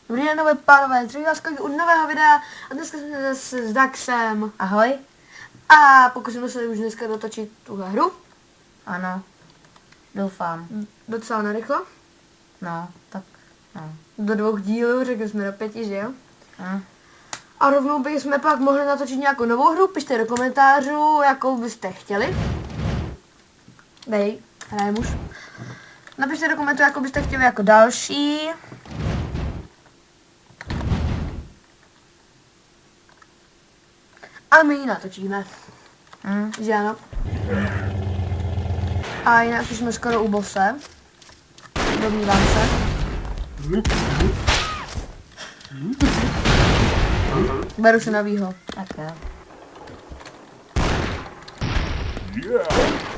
Dobrý den, nové pánové, zdraví vás u nového videa a dneska jsme zase s Daxem. Ahoj. A pokusíme se už dneska dotočit tuhle hru. Ano. Doufám. Docela narychlo. No, tak no. Do 2 dílů, řekli jsme do 5, že jo? Hm. A rovnou bychom pak mohli natočit nějakou novou hru, pište do komentářů, jakou byste chtěli. Dej, hrajem už. Napište do komentářů, jakou byste chtěli jako další. A my ji natočíme. Že ano. A jinak už jsme skoro u bose. Domnívám se. Beru si novýho. Tak jo.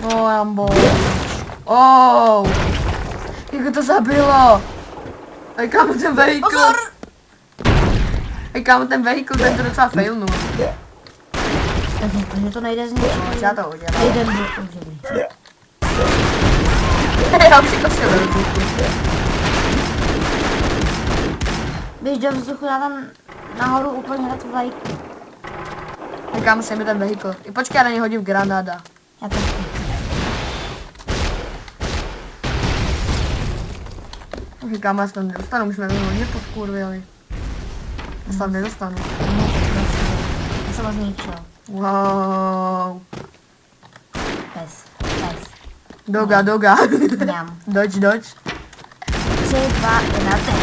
Oh, Rambo. Oh. Jak to zabilo. Ej, kámo, ten vehikl. Ej, kámo, ten vehikl, ten to docela failnul. Takže to nejde z ničeho. Já to udělám. Nejde do uživý. Já už to si vedu. Běž do vzduchu, já tam nahoru úplně na tu vlajku. Ej, kámo, se mi ten vehikl. I počkej, já na něj hodím granáda. Já taky. Ej, kámo, já se tam nedostanu, už jsme mě hodně podkurvili. Já se tam nedostanu. Já jsem ho zničil. Wow. Pes. Doga. Mňam. Dodge. 3, 2, 1, teď.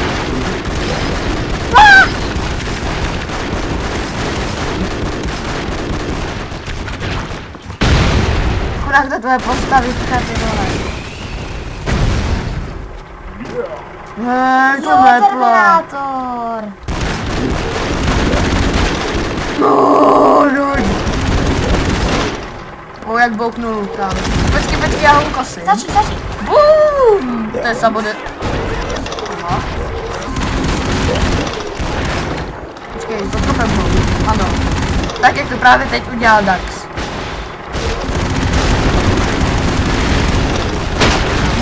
Chudák ta tvoje postavička, ty vole. Hej, to Jo, neplo. Terminátor. No, Dodge. O, jak bouknul tam. Počkej, já ho ukosím. Stačí. Boom! To je sabode. Aha. Počkej, potkopem ho. Ano. Tak jak to právě teď udělal Dax.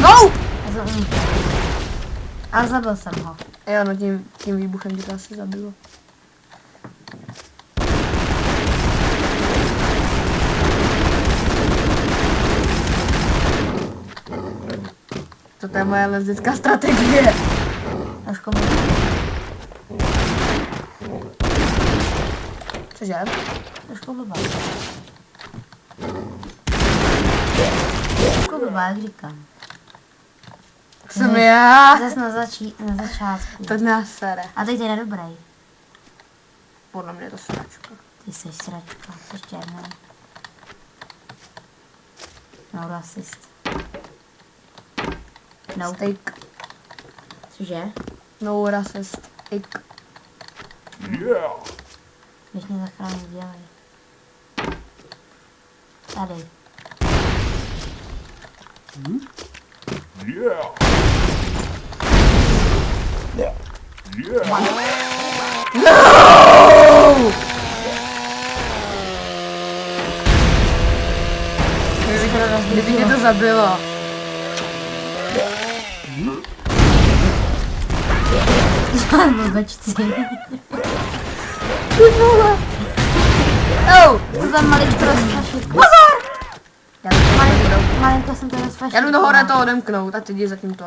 No! Ale zabil jsem ho. Jo, no tím výbuchem tě to asi zabilo. To je moje lezdecká strategie. Trošku mi. Cože? Trošku blbá. Trošku blbá, jak říkám. Jsem já. Zas na začátku. To nás sere. A teď je nedobrý. Podle mě je to sračka. Ty jsi sračka, jsi černý. No rasist. No. Steak. Cože? No rasist. Ik. Když mě zachránit, dělej. Tady. No! Kdyby mě to zabilo. Blbečci. Ty vole. Oh! To tam maličko rozfašit. Pozor! Malinko jsem to rozfašit. Já jdu do hore to odemknout a ty jdi zatím to.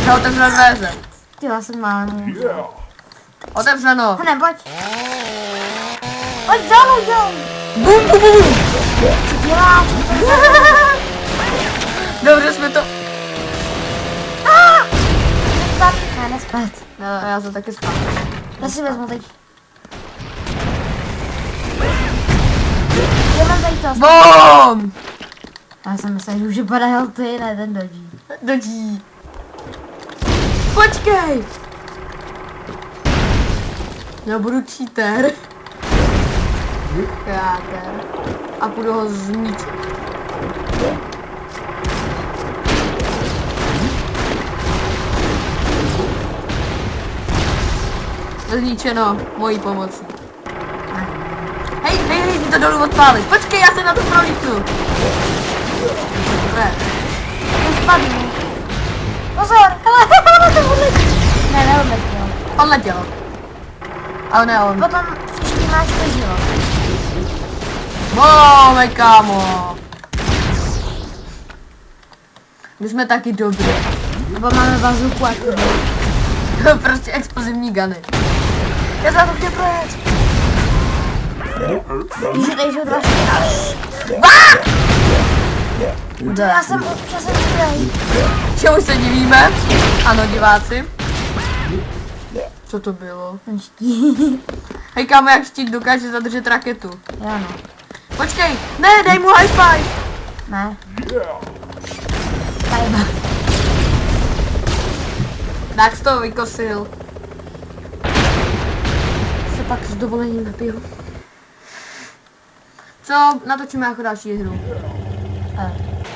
Já otevřel dveře. Ty já jsem mám. Otevřeno. Hne, pojď. Pojď za mnou, dělej. Bum. Co děláš? Dobře jsme to. Nespat. Ne, nespat. No, já jsem taky spal. Já si vezmu teď. Já mám tady to. BOOM! Já jsem myslel, že už vypadá healthy, ne ten dodí. Dodí. Počkej! Já budu cheater. Cheater. A budu ho zničit. Zničeno mojí pomocí. Hej, ty to dolů odpálit. Počkej, já se na to prolítnu. Nespadnu. Pozor, hele, to bude. Ne, nehodlej. Odletělo. Ale ne on. Potom příští máš přežilo. Máme, kámo. My jsme taky dobrý. Nebo máme bazuku a to. Prostě explozivní guny. Já jsem to chtěl projet. Víš, že tady jsou dva štěráš. Já jsem občasem štěrý. Čemu se divíme? Ano, diváci. Co to bylo? Ten štít. Hej, kámo, jak štít dokáže zadržet raketu. Jo no. Počkej, ne, dej mu high five. Ne. Tajba. Tak jsi to vykosil. Se pak s dovolením napiju. Co? Natočíme jako další hru.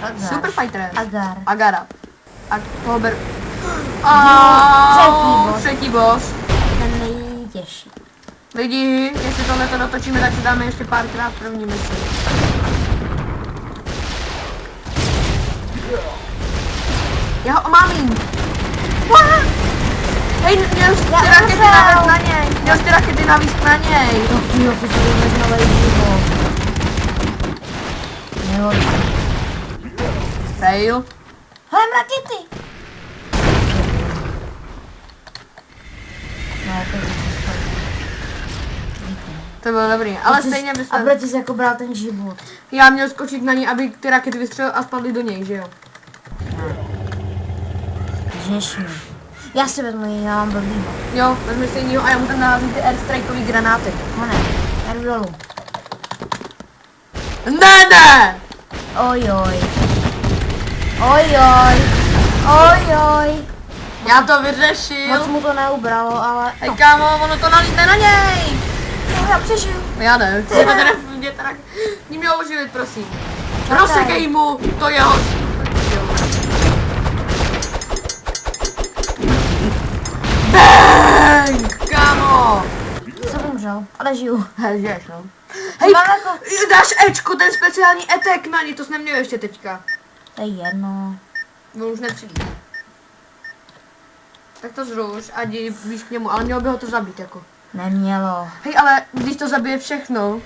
Agar. Super Fighter. Agar. Agara. A toho beru. Třetí boss. Třetí boss. Ten nejtěžší. Lidi, jestli tohle to dotočíme, tak si dáme ještě párkrát první misi. Já ho omálím. Hej, měl jsi ty rakety navíc na něj. Měl jsi ty rakety navíc na něj. To chvíli, to se vůbec nový život. Nehodí. Fail. Hele, rakety! No, to je To bylo dobrý, ale stejně A bychom... proč jsi jako bral ten život? Já měl skočit na ní, aby ty rakety vystřelil a spadly do něj, že jo? Žešmi. Já si vezmu jiný, já mám blbýho. Jo, vezmi si jinýho a já mu tam naházím ty airstrikeový granáty. No ne, já jdu dolů. Ne! Ojoj. Ojoj. Ojoj. Já to vyřešil. Moc mu to neubralo, ale... Hej kámo, ono to nalítne na něj. No, já přežiju. Já ne, chci to teda mě teda... Ní mě oživit, prosím. Rozsekej mu to jeho... Bang! Kámo! Jsem umřel, ale žiju. Hej, žiješ, no. Hej, Mám jako... dáš Ečko, ten speciální attack na ní, to jsi neměl ještě teďka. To je jedno. On už nepřijde. Tak to zruš a jdi blíž k němu, ale mělo by ho to zabít jako. Nemělo. Hej, ale když to zabije všechno...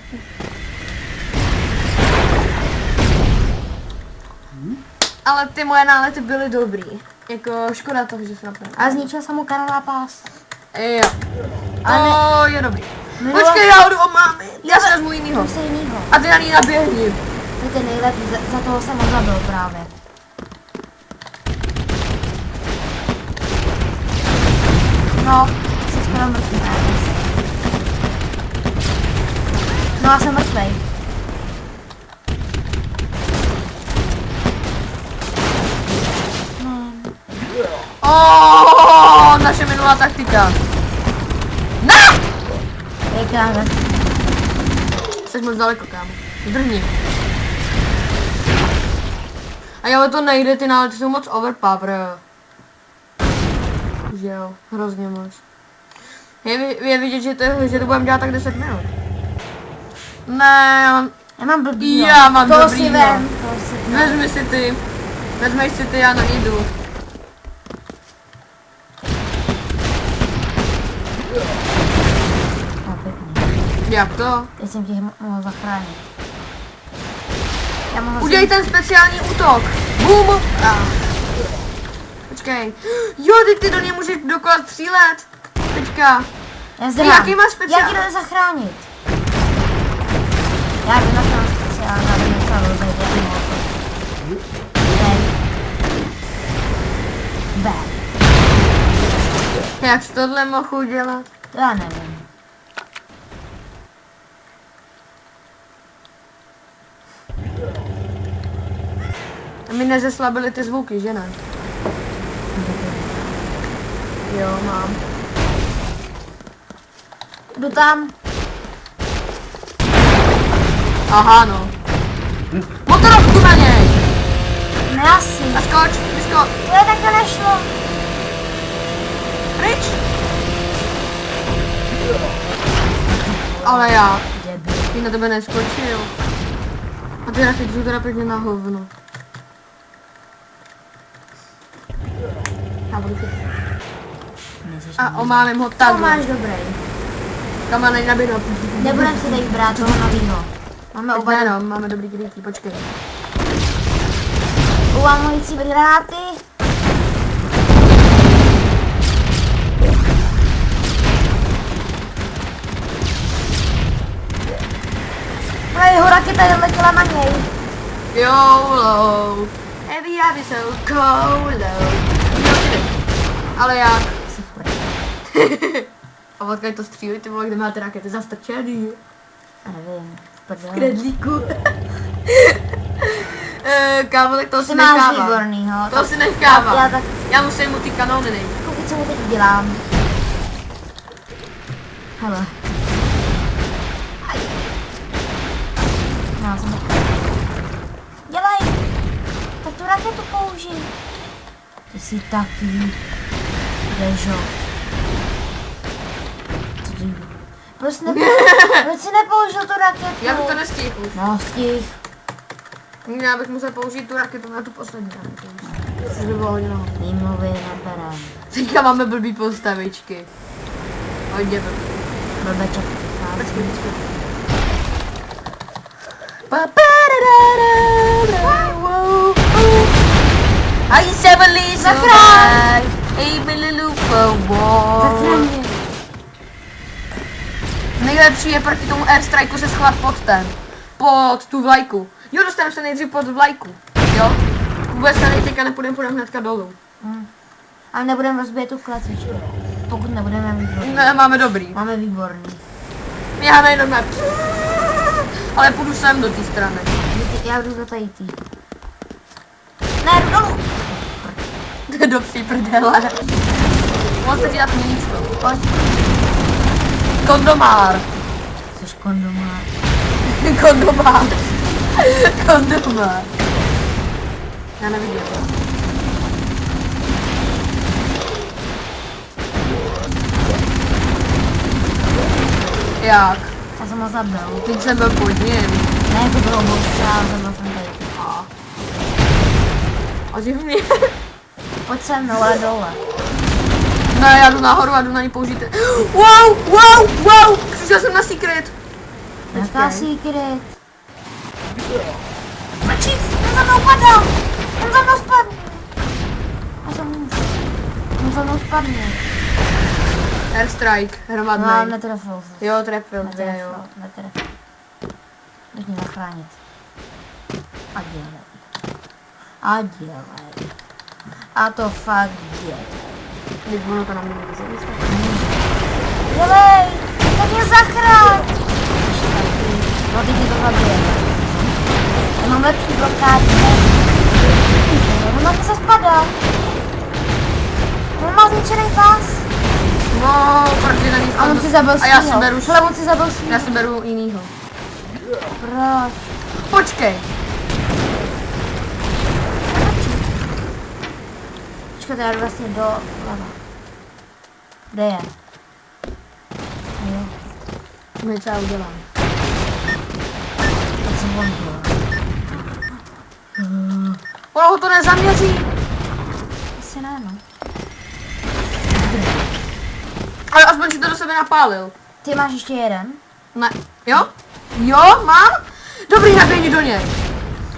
Ale ty moje nálety byly dobrý. Jako škoda toho, že se napadl. A zničil jsem mu kanál pás. Jo. Ale To je dobrý. Minule- Počkej, já jdu o mámy. Já se vezmu jinýho. se jinýho. A ty na ní naběhni. To je nejlepší, za toho jsem ho zabil právě. No, jsi skoro mrtvý. Ne, nejsi. No, já jsem mrtvej. Naše minulá taktika. Je kráve. Jsi moc daleko, kámo. Zdrhni. A jo, to nejde, ty nálety jsou moc overpower. Že jo, hrozně moc. Je vidět, že to budeme dělat tak 10 minut. Ne, Já mám blbý. Já mám to dobrýho. si vem. To si vem. vezmi si ty. Vezmeš si ty, já na ní jdu. No, pěkně. Jak to? Teď jsem tě mohl zachránit. Já mohl Udělej ten speciální útok. Bum. Počkej. Jo, ty do něj můžeš dokola střílet. Teďka. Já zdrám. Jaký máš speciál? Já ti jdu zachránit. Já jdu na to speciál, já bych nechal rozejít, já mohl to. Jak jsi tohle mohl udělat? To já nevím. A mi nezeslabily ty zvuky, že ne? Jo, mám. Jdu tam. Aha, no. Motorovku na něj! Ne asi. A skoč, vyskoč. To je takhle nešlo. Pryč! Ale já. Debil. Ty na tebe neskočil. A ty rakety jsou teda pěkně na hovno. Já budu chytat. Ne. nejseš A nový. omálím ho To takhle. máš dobrý. Kama nejnabít ho. Nebudem si teď brát toho novýho. Máme oba Ne, no, máme dobrý krytí, počkej. uvamující granáty. No jeho raketa letěla na něj. YOLO. Every have is so cold. Ale jak? Super. A odkud to střílí, ty vole, kde máte rakety zastrčený? Nevím. Prdele. Kredlíku. Kámo, tak to si Ty máš nechávám. výbornýho. To si nechávám. Já tak Já musím mu ty kanóny nejít. koukej, co mu teď dělám. Hele. Aj. No, jsem tak. Dělej. Tak tu raketu použij. Ty jsi taky. Dežo. Proč si nepoužil tu raketu? Já bych to nestihl už. No, stih. Já bych musel použít tu raketu na tu poslední raketu. To by bylo hodně no. Výmluvy neberem. Teďka máme blbý postavičky. Hodně blbý. Blbeček Počkej, přichází. počkej. I seven leaves Zachraň! Hey, Billy for war. Zachraň mě. Nejlepší je proti tomu airstrikeu se schovat pod tu vlajku. Jo, dostaneme se nejdřív pod vlajku. Jo? Vůbec tady teďka nepůjdeme hnedka dolů. Ale nebudeme rozbíjet tu klasičku. Pokud nebudeme výborný. Ne, máme dobrý. Máme výborný. Já nejdem ne. Ale půjdu sem do té strany. Já jdu do tady tý. Ne, jdu dolů. Do psí prdele. Můžete dělat místo. Pojď. Kondomár. Což kondomár. Kondomár. Kondomár. Já nevidím. Jak? Já jsem ho zabil. Teď jsem byl pod ním. Ne, to bylo božství, ale zabil jsem tady. A divně. Pojď se mnou, ale dole. Ne, já jdu nahoru a jdu na ní použít. Wow! Přišel jsem na secret. Jaká secret? Mlčíc, ten za mnou padal. Ten za mnou spadl. Já jsem muž. Ten za mnou spadne. Airstrike, No, hromadný. netrefil se. Jo, trefil dvě, jo. Netrefil. Jdeš mě zachránit. A dělej. A dělej. A to fakt dělej. Teď ono to na mě může. Dělej! Tak mě zachráň! No, teď mě to zabije. Já mám lepší blokády. No, se spadal. On má zničený pás. No, proti na ní A on si zabil A já si svýho. beru, Hele, on si zabil svýho. já si beru jinýho. Proč? Počkej. Počkejte, já jdu vlastně do lava. Kde je? Jo, My co já udělám? tak jsem on dělal. Ono ho to nezaměří. Asi ne, no. Ale aspoň si to do sebe napálil. Ty máš ještě jeden? Ne. Jo? Jo, mám? Dobrý, naběhni do něj.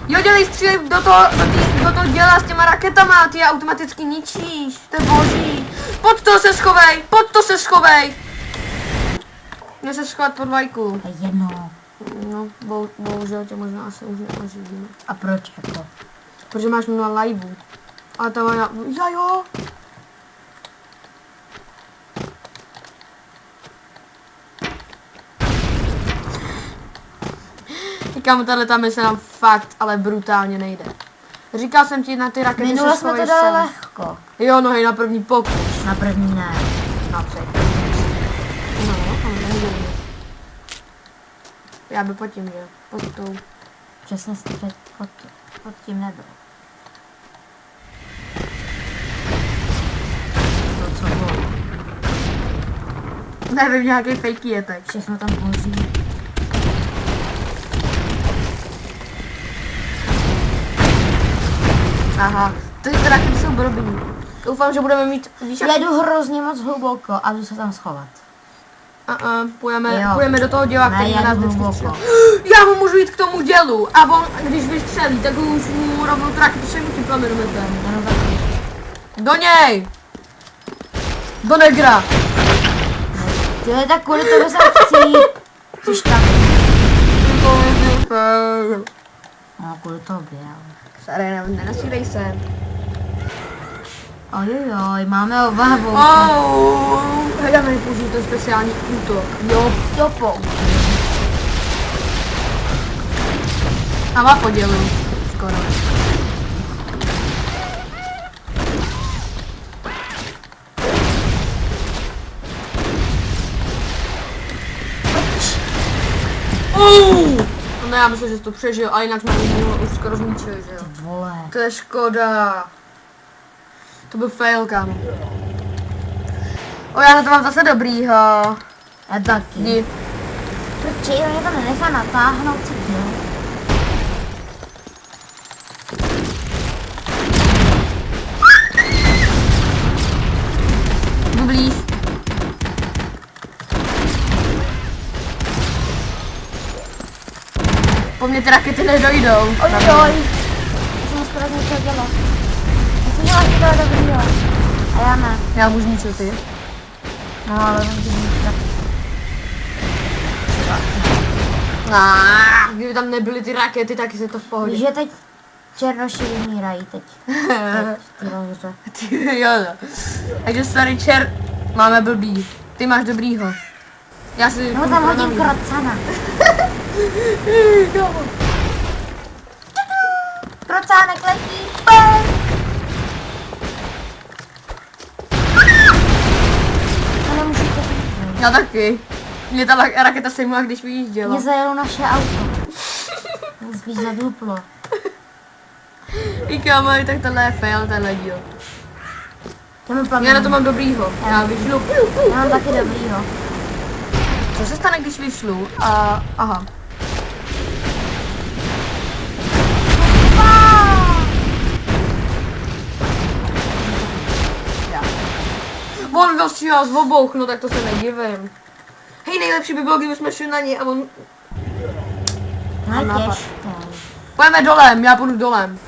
Jo, dělej, střílej do toho děla s těma raketama, ty je automaticky ničíš. To je boží. Pod to se schovej. Mě se schovat pod vlajku. To je jedno. No, bohužel tě možná asi už neoživíme. A proč jako? Protože máš 0 liveů. A to já jo. Říkám, tato mise nám fakt, ale brutálně nejde. Říkal jsem ti na ty rakety, Minule se jsme to schovej dali sem. lehko. Jo, no hej, na první pokus. Na první ne. Na třetí. No, ale nevím. Já by pod tím, že? Pod tou. Přesně pod tím nebyl. To co bylo? Nevím, nějaký fakey je teď. Všechno tam hoří. Aha, ty rakety jsou blbý. Doufám, že budeme mít, víš jak... Jedu hrozně moc hluboko a jdu se tam schovat. Půjdeme do toho děla, Ne, který na nás jedu vždycky hluboko. střelí. Já mu můžu jít k tomu dělu a on, když vystřelí, tak už mu rovnou tu raketu všem tím plamenometem. Jenom taky. Do něj! Do negra! Tyhle, tak kvůli tomu se chci. Což tam. No, kvůli tobě, ale. Sorry, nenasírej se. Ojojoj, máme obavu. Hledáme, použiju ten speciální útok. Jo, použij. A má podělu. Skoro. No já myslím, že jsi to přežil, a jinak jsme ho už skoro zničili, že jo. Vole. To je škoda. To byl fail, kámo. Já na to mám zase dobrýho. Já taky. Jdi. Proč mě to nenechá natáhnout, co dělá? Jdu blíž. Po mně ty rakety nedojdou. Ojoj. Já jsem skoro něco dělal. Já jsem dělal chytala dobrýho. A já ne. Já můžu zničit ty. No, ale on dělá tak. Kdyby tam nebyly ty rakety, tak je to v pohodě. Víš, že teď černoši vymírají teď. Ty rožře. Ty jo. Takže starý čer, máme blbý. Ty máš dobrýho. Já si... No tam hodím krocana. Krocánek letí. To nemůžu to říct. Já taky. Mě ta raketa sejmula, když vyjížděla. Mě zajelo naše auto. Spíš zaduplo. I kámo, tak tohle je fail, tenhle díl. Já na to mám dobrýho. Já vyšlu. Já mám taky dobrýho. Co se stane, když vyšlu? Aha. On dostříhal z obou, no tak to se nedivím. Hej, nejlepší by bylo, kdyby jsme šli na něj a on... Těžké. Pojďme dolem, já půjdu dolem.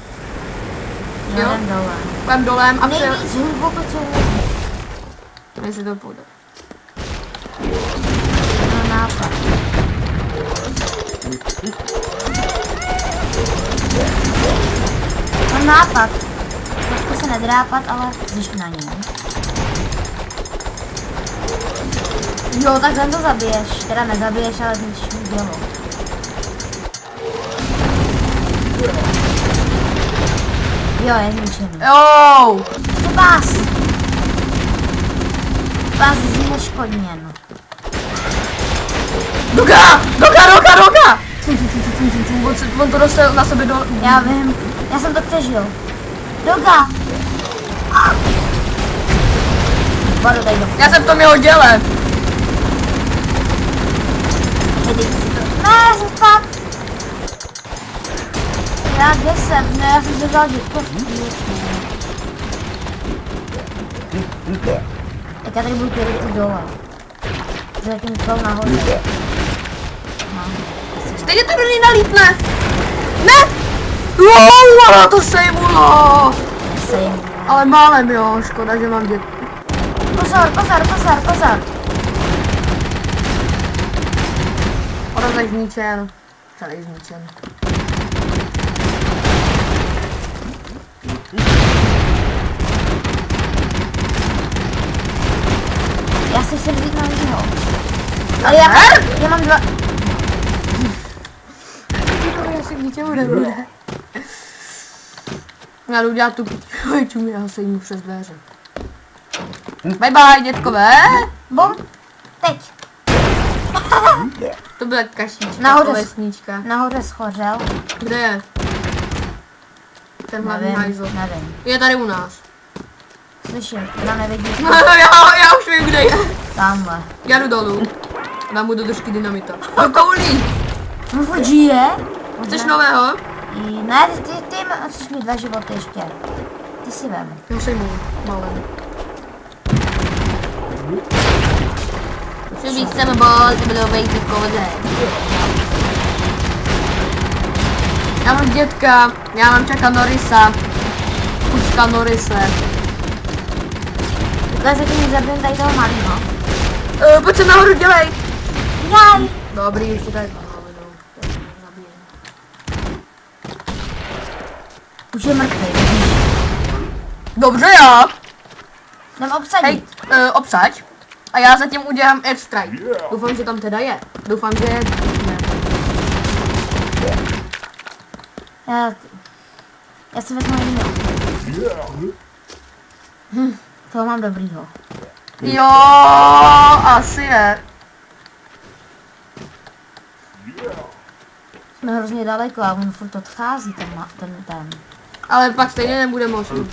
Jo? Jdem dole. Půjdem dolem a Nejvíc hluboko, co můžu. Jestli to půjde. Mám nápad. Mám nápad. Trošku se nedrápat, ale jsi na něm. Jo, tak ten to zabiješ. Teda nezabiješ, ale zničíš mu dělo. Jo, je zničený. Jo! To vás! Vás zneškodněn. Doka! On to dostal na sebe do... Já vím, já jsem to přežil. Doga! Vodu tady do... Já jsem v tom jeho děle. Ne, já jsem spát. Já kde jsem? Ne, já jsem se vzal dětkovství. Tak já tady budu pělit dole. Zatím to nahoře. Stejně to do ní nalítne. Ne! Wow, ona to sejmulo. Ale málem jo, škoda, že mám dět. Pozor. Ona je zničen. Celý zničen. Já si chci vzít na něho. Ale já mám dva... Já si k ničemu nebude. Já jdu dělat tu čumě, já se jim přes dveře. Bye bye, dětkové. Bum. Teď. To byla kašíčka, Nahoře. vesnička. Nahoře schořel. Kde je? Ten hlavní hajzl. Nevím. Je tady u nás. Slyším, já nevidím. No, já už vím, kde je. Tamhle. Já jdu dolů. Dám mu do držky dynamita. Do koulí. No furt žije. Chceš nového? Ne, ty chceš mít 2 životy ještě. Ty si vem. Já už sejmu, malem. Přibíš sem bol, ty budou vejít v koze. Já mám dětka, já mám Chucka Norrisa. Kucka Norrise. Takhle zatím zabijem tady toho malýho. Pojď se nahoru, dělej. Jaj! Dobrý, ještě tady. Už je mrtvý. Dobře, já. Jdem obsadit. Hej, obsaď. A já zatím udělám airstrike. Doufám, že tam teda je. Doufám, že je. Ne. Já si vezmu jiného. Toho mám dobrýho. Jo, asi je. Jsme hrozně daleko a on furt odchází ten. Ale pak stejně nebude moc už.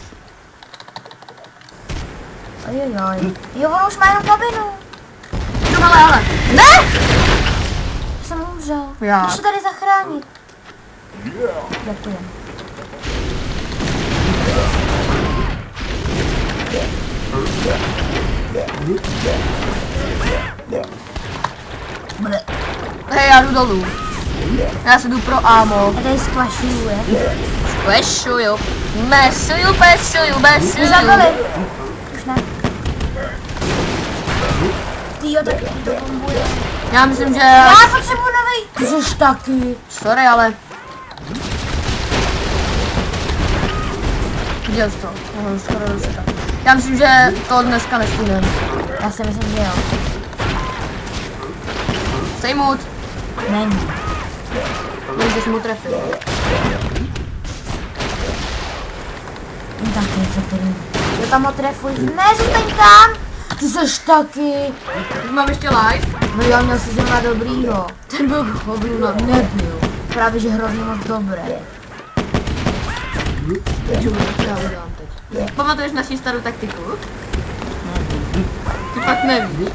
Ojojoj. Jo, on už má jenom kabinu. No ale. Ne! Jsem umřel. Já. Můžu tady zachránit. Děkujem. Hej, já jdu dolů. Já se jdu pro ammo. A tady squashuje. Squashuju. Mesuju, pesuju, Mě besuju. zabili. Už ne. Tyjo, tak to bombuje. Já myslím, že... Já potřebuji nový. Ty jsi taky. Sorry, ale... Viděl jsi to. Mohl skoro dosekat. Já myslím, že to dneska nestihneme. Já si myslím, že jo. Sejmut. Není. Nevím, že jsem mu trefil. Jen taky, co tady. Já tam ho trefuji. Ne, zůstaň tam. Ty jsi taky. Mám ještě live. No já měl si zrovna dobrýho. Ten byl hovnuna. Nebyl. Právě, že hrozně moc dobré. Já udělám teď. Pamatuješ naši starou taktiku? Ty fakt nevíš.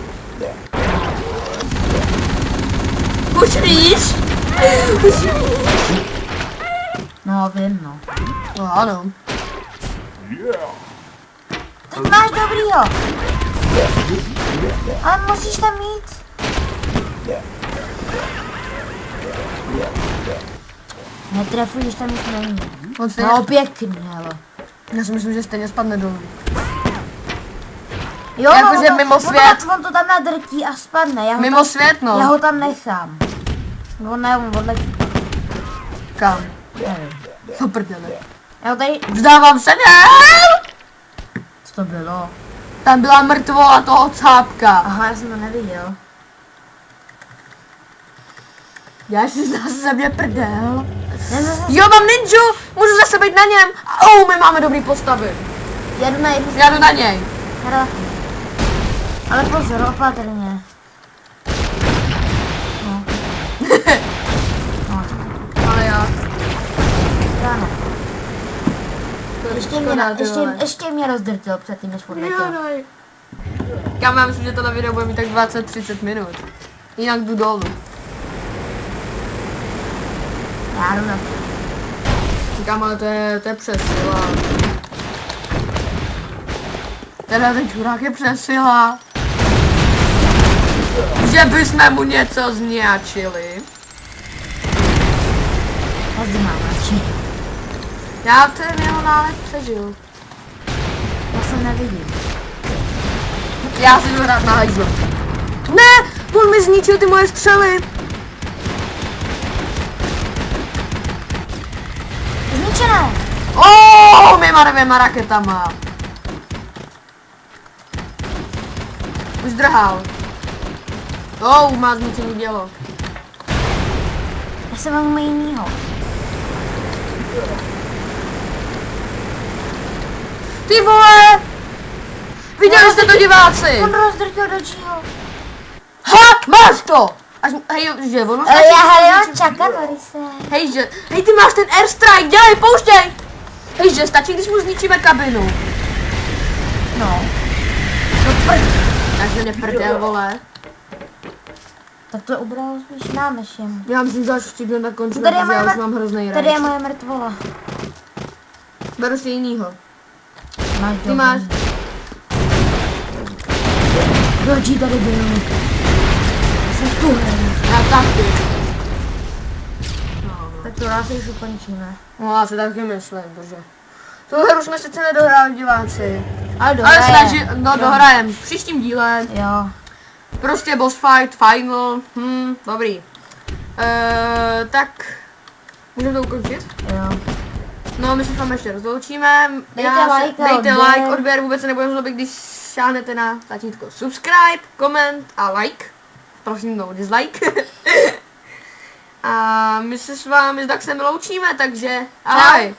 Už víš? Už víš? No, vím, no. No ano. Tak máš dobrýho. Ale musíš tam mít. Netrefuj, když tam nic není. On stejně... No, pěkný, hele. Já si myslím, že stejně spadne dolů. Jo, Jakože on to- mimo on to- svět. On to tam nadrtí a spadne. Mimo svět, Já no. ho tam nechám. On ne, on odletí. Kam? Nevím. No prdele. Já ho tady... Vzdávám se, ne! Co to bylo? Tam byla mrtvola toho cápka. Aha, já jsem to neviděl. Já si zase ze mě prdel. Ne. Jo, mám ninju! Můžu zase být na něm. My máme dobrý postavy. Já jdu na jednu Já jdu na něj. hra. Ale pozor, opatrně. No. No, Ale já. já ne. Ještě mě rozdrtil předtím, než odletěl. Já myslím, že tohle video bude mít tak 20-30 minut. Jinak jdu dolů. Já jdu na to. Říkám, ale to je přesila. Teda ten čurák je přesila. Že bychom mu něco zniačili. Já zde mám radši. Já ten jeho nálet přežil. Já jsem nevidím. Já si jdu hrát na hajzlo. Ne! On mi zničil ty moje střely. Zničené! Mýma 2 raketama. Už zdrhal. Má zničený dělo. Já jsem mám jinýho. Ty vole! Viděli jste to, diváci? On rozdrtil do čího. Ha! Máš to! Hej, že ono Já hraju Chucka Norrise. Hej, ty máš ten airstrike, dělej, pouštěj! Hej, že stačí, když mu zničíme kabinu. No. Takže neprdel, vole. Tak to ubral spíš nám než jemu. Já myslím, že až vstřídnu na konci, Tady je protože já moje už mám hrozný Tady je rage. moje mrtvola. Beru si jinýho. Máš Ty dobrý. máš. Dodží tady byl. Já jsem tu hru. Já taky. Tak to rád už ukončíme. No já si taky myslím, protože tu hru jsme sice nedohráli diváci. Ale Ale dohrajem. snaží, no dohrajem v příštím díle. Jo. Prostě boss fight, final, dobrý. Tak, můžeme to ukončit? Jo. No, my se s vámi ještě rozloučíme. Dejte like a like, odběr. odběr, vůbec se nebudeme zlobit, když šáhnete na tlačítko subscribe, koment a like. Prosím, no, dislike. A my se s vámi s Daxem loučíme, takže ahoj.